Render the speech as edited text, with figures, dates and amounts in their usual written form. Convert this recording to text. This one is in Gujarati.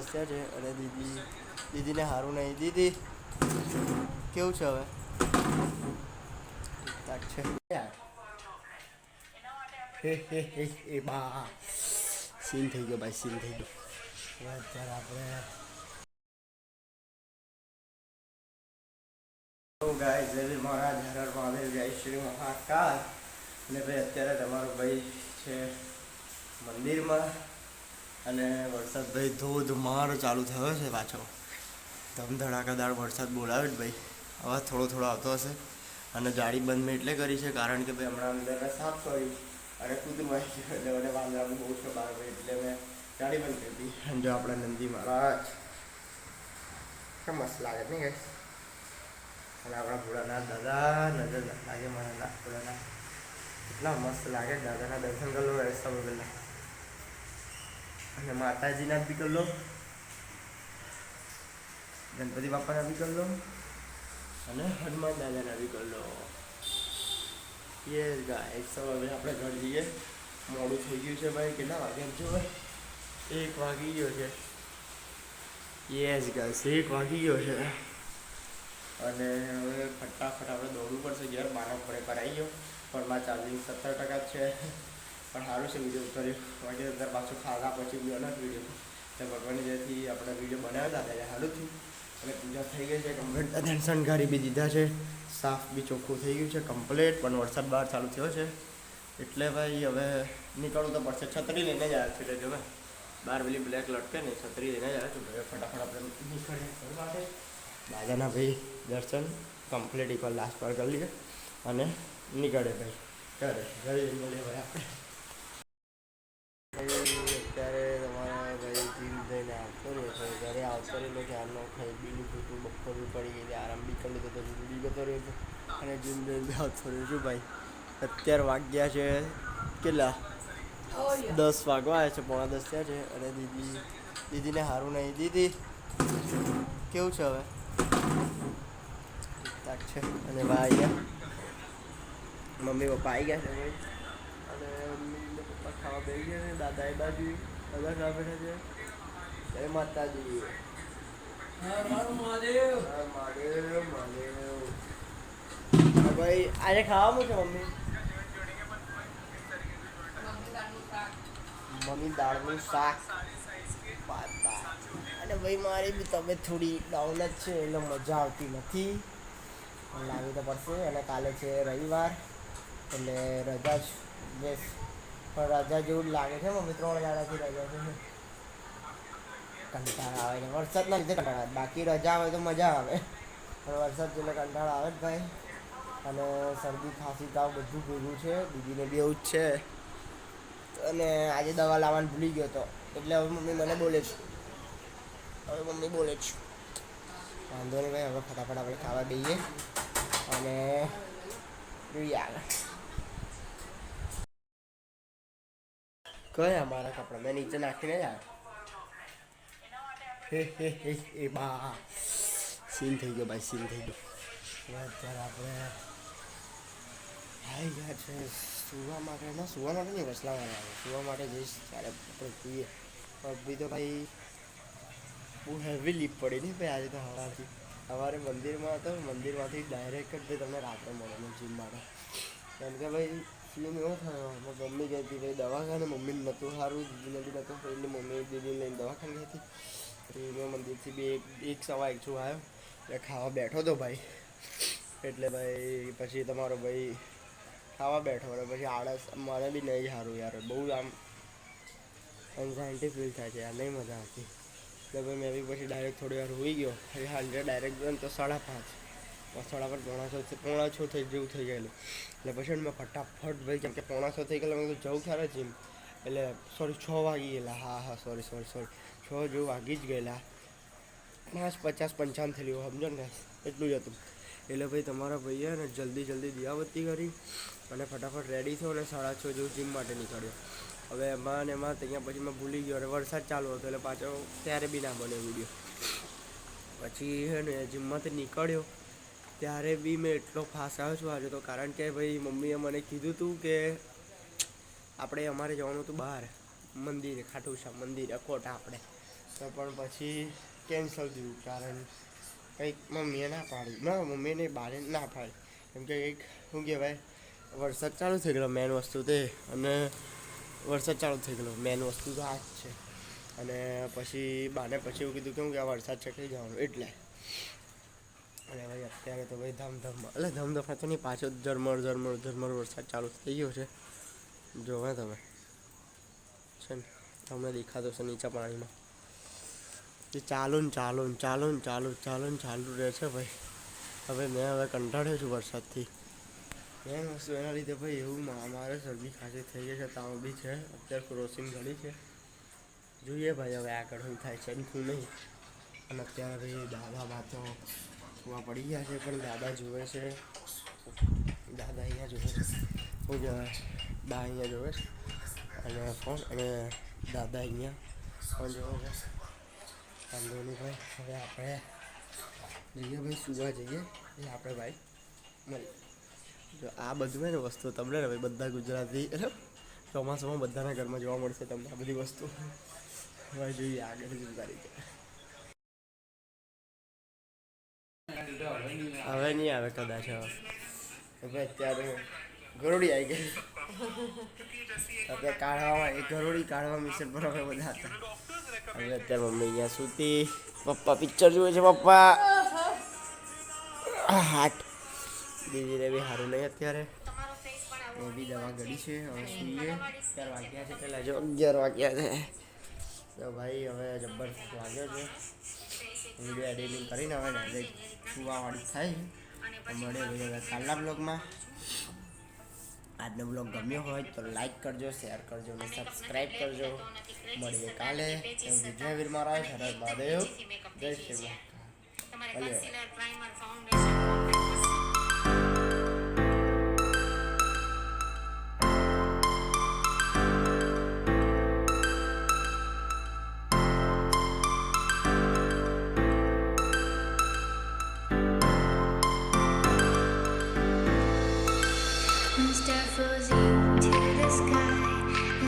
દસ્યા છે અને દીદીને સારું નહીં. દીદી કેવું છે હવે? છે એ બા સીન થઈ ગયો ભાઈ, સીન થઈ ગયો. અત્યારે આપણે ગાય જય મહારાજ, હર મહાદેવ, જય શ્રી મહાકાલ. અને ભાઈ અત્યારે તમારો ભાઈ છે મંદિરમાં અને વરસાદ ભાઈ ધોધમાર ચાલુ થયો છે પાછો. ધમધડાકાદાર વરસાદ બોલાવે જ ભાઈ. હવે થોડો થોડો આવતો હશે. અને જાળી બંધ મેં એટલે કરી છે કારણ કે ભાઈ હમણાં અંદર સાફ કરી અને કૂતરું આવી ગયું એટલે મને વાંદરાનું બહુ છે બહાર ભાઈ, એટલે મેં જાળી બંધ કરી હતી. અને જો આપણા નંદી મહારાજ કેમ મસ્ત લાગે નહીં ગાઈસ. અને આપણા ભોળાનાથ દાદા નજર લાગે મારા ભોળાનાથ, એટલા મસ્ત લાગે. દાદાના દર્શન કરી લો રસ્તા બદલના, અને માતાજીના બી કરી લો, ગણપતિ બાપાના બી કરી લો અને હનુમાન દાદાના બી કરી લો. યસ ગાઈસ, હવે આપણે ઘર જઈએ. મોડું થઈ ગયું છે ભાઈ. કેટલા વાગ્યા છે ભાઈ? 1 વાગી ગયો છે. યસ ગાઈસ, 1 વાગી ગયો છે. અને હવે ફટાફટ આપણે દોડવું પડશે. ઘેર બારા પડે પર આવી ગયો, પણ મારા ચાર્જિંગ 70% જ છે. પણ સારું છે વિડીયો કર્યો. વાગે અંદર પાછું ખાધા પછી વિડીયો વિડીયો તો ભગવાનની જેથી આપણે વિડીયો બનાવ્યા હતા સારું થયું. અને પૂજા થઈ ગઈ છે કમ્પ્લીટ. દાદાને શણગારી બી દીધા છે, સાફ બી ચોખ્ખું થઈ ગયું છે કમ્પ્લીટ. પણ વરસાદ બહાર ચાલુ થયો છે એટલે ભાઈ હવે નીકળવું તો પડશે. છત્રી લઈને જ આવ્યા છે એટલે જો બહાર પેલી બ્લેક લટકે ને છત્રી લઈને જ આવ્યા છું. હવે ફટાફટ આપણે નીકળીએ ઘર માટે. દાદાના ભાઈ દર્શન કમ્પ્લીટ એકવાર લાસ્ટ પર કરી લઈએ અને નીકળે ભાઈ ઘરે. ઘરે મળીએ ભાઈ આપણે. અત્યારે તમારા ભાઈ જીમ જઈને આવતો રહ્યો છે. ઘરે આવતો રહેલો ચારનો ખાઈ બી લીધું હતું. બપોર બી પડી ગઈ, આરામ બી કરી લીધો તો બી જતો રહ્યો છે. અને જીમ જઈને આવતો રહ્યો છું ભાઈ. અત્યારે વાગ્યા છે કેટલા? 10 વાગવા આવ્યા છે, પોણા 10 થયા છે. અને દીદીને સારું નહીં. દીદી કેવું છે હવે? છે. અને ભાઈ ગયા, મમ્મી પપ્પા આવી ગયા છે ભાઈ. અને મમ્મી પપ્પા ખાવા બેસી ગયા છે. દાદા એ બાજુ દાદા ખાવા બેઠા છે. જય માતાજી, મહાદેવ મહાદેવ મહાદેવ. ભાઈ આજે ખાવાનું છે મમ્મી? મમ્મી દાળનું શાક પાતા. અને ભાઈ મારી બી તબિયત થોડી ડાઉન જ છે એટલે મજા આવતી નથી. લાવી તો પડશે. અને કાલે છે રવિવાર એટલે રજા જ બેસ, પણ રજા જેવું જ લાગે છે મમ્મી. 3 દાડાથી રજા છે. કંટાળા આવે છે વરસાદના લીધે. કંટાળા બાકી રજા આવે તો મજા આવે, પણ વરસાદ એટલે કંટાળા આવે જ ભાઈ. અને શરદી ખાંસી તાવ બધું ભેગું છે. દીદીને બી એવું જ છે. અને આજે દવા લાવવાનું ભૂલી ગયો હતો એટલે હવે મમ્મી મને બોલે છે. વાંધો નહીં ભાઈ. હવે ફટાફટ આપણે ખાવા દઈએ અને જોઈએ આગળ. કયા મારા કપડાં મેં નીચે નાખીને જ આવ્યો. એ બા સીન થઈ ગયો ભાઈ, સીન થઈ ગયો. અત્યારે આપણે આવી ગયા છે સુવા માટે. ના સુવા માટે નહીં, વસલાવાના આવે. સુવા માટે જઈશ ત્યારે આપણે જોઈએ. બી તો ભાઈ બહુ હેવી લીપ પડી નહીં ભાઈ આજે તો. સવારે મંદિરમાં હતો, મંદિરમાંથી ડાયરેક્ટ જ ભાઈ તમને રાત્રે મળે જીમ માટે. કેમ કે ભાઈ સીન એવો થયો, મમ્મી કહેતી ભાઈ દવાખાને, મમ્મીને નહોતું સારું, દીદીને બી નહોતું, એટલે મમ્મી દીદીને લઈને દવાખાને ગઈ હતી. મેં મંદિરથી બી 1 સવા 1 છું આવ્યો એટલે ખાવા બેઠો હતો ભાઈ. એટલે ભાઈ પછી તમારો ભાઈ ખાવા બેઠો અને પછી આળસ મને બી નહીં સારું યાર. બહુ આમ એન્ઝાયટી ફીલ થાય છે યાર, નહીં મજા આવતી. એટલે ભાઈ મેં બી પછી ડાયરેક્ટ થોડી વાર હોઈ ગયો. પછી સાંજે ડાયરેક્ટ ગયો ને તો 5:30, 5:30 પોણા 6 થઈ જેવું થઈ ગયેલું. એટલે પછી મેં ફટાફટ ભાઈ, કેમ કે 5:30 થઈ ગયેલા, મેં જવું ખરા જીમ. એટલે સોરી 6 વાગી ગયેલા. હા સોરી 6 જેવું વાગી જ ગયેલા. 5:50-55 થયેલું સમજો ને, એટલું જ હતું. એટલે ભાઈ તમારા ભાઈએ ને જલ્દી દિયાબત્તી કરી અને ફટાફટ રેડી થયો અને 6:30 જેવું જીમ માટે નીકળ્યો. હવે એમાં ને એમાં ત્યાં પછી મેં ભૂલી ગયો અને વરસાદ ચાલુ હતો એટલે પાછો ત્યારે બી ના બન્યો વિડીયો. પછી છે ને જીમમાંથી નીકળ્યો ત્યારે બી મેં એટલો ફાસ્ટ આવ્યો છું આજે તો, કારણ કે ભાઈ મમ્મીએ મને કીધું હતું કે અમારે જવાનું હતું બહાર મંદિરે, ખાટું શ્યામ મંદિર અકોટા આપણે. તો પણ પછી કેન્સલ થયું કારણ કંઈક મમ્મીએ ના પાડી મમ્મીને બારે ના પાડી કેમ કે કંઈક શું કહેવાય વરસાદ ચાલુ થઈ ગયેલો મેન વસ્તુ તે અને વરસાદ ચાલુ થઈ ગયેલો મેન વસ્તુ તો આ જ છે અને પછી બાને પછી એવું કીધું કે આ વરસાદ ચકી જવાનું એટલે અને ભાઈ અત્યારે તો ભાઈ ધમધમા તો નહીં પાછો ઝરમર વરસાદ ચાલુ થઈ ગયો છે જોવે તમે છે ને તમને દેખાતો છે નીચા પાણીમાં એ ચાલુ રહે છે ભાઈ હવે કંટાળ્યો છું વરસાદથી મેન વસ્તુ એના લીધે ભાઈ એવું અમારે શરદી ખાંસી થઈ ગઈ છે તાવ બી છે અત્યારે ક્રોસિંગ ઘડી છે જોઈએ ભાઈ હવે આગળ શું થાય છે શું નહીં અને અત્યારે ભાઈ દાદા તો સુવા પડી ગયા છે પણ દાદા જુએ છે દાદા અહીંયા જુએ છે શું કહેવાય બા અહીંયા જુએ છે અને ફોન અને દાદા અહીંયા ફોન જુએ છે વાંધો નહીં ભાઈ હવે આપણે જઈએ ભાઈ સુવા જઈએ એટલે આપણે ભાઈ મળીએ જો આ બધું હોય ને વસ્તુ તમને ને ભાઈ બધા ગુજરાતી ચોમાસામાં બધાના ઘરમાં જોવા મળશે તમને આ બધી વસ્તુ હવે જોઈએ આગળ જોતા રીતે હવે નહીં આવે કદાચ હવે અત્યારે ગરોડી આવી ગઈ અત્યારે કાઢવામાં એ ગરોડી કાઢવા મિશન પર હવે બધા હતા હવે અત્યારે મમ્મી અહીંયા સૂતી પપ્પા પિક્ચર જુએ છે પપ્પા હાટ દીદીને બી સારું નહીં અત્યારે એ બી દવા ગળી છે હવે સૂઈએ 11 વાગ્યા છે પહેલાં જો 11 વાગ્યા છે તો ભાઈ હવે જબરદસ્ત વાગ્યો છે વિડીયો એડિટિંગ કરીને હવે ડાયરેક્ટ સુવાવાળી થાય મળે ભાઈ હવે કાલના બ્લોગમાં આજનો બ્લોગ ગમ્યો હોય તો લાઈક કરજો શેર કરજો અને સબસ્ક્રાઈબ કરજો મળીએ કાલે વિજય વીર મહારાજ હર મહાદેવ જય શ્રી Mr. Fuzzy.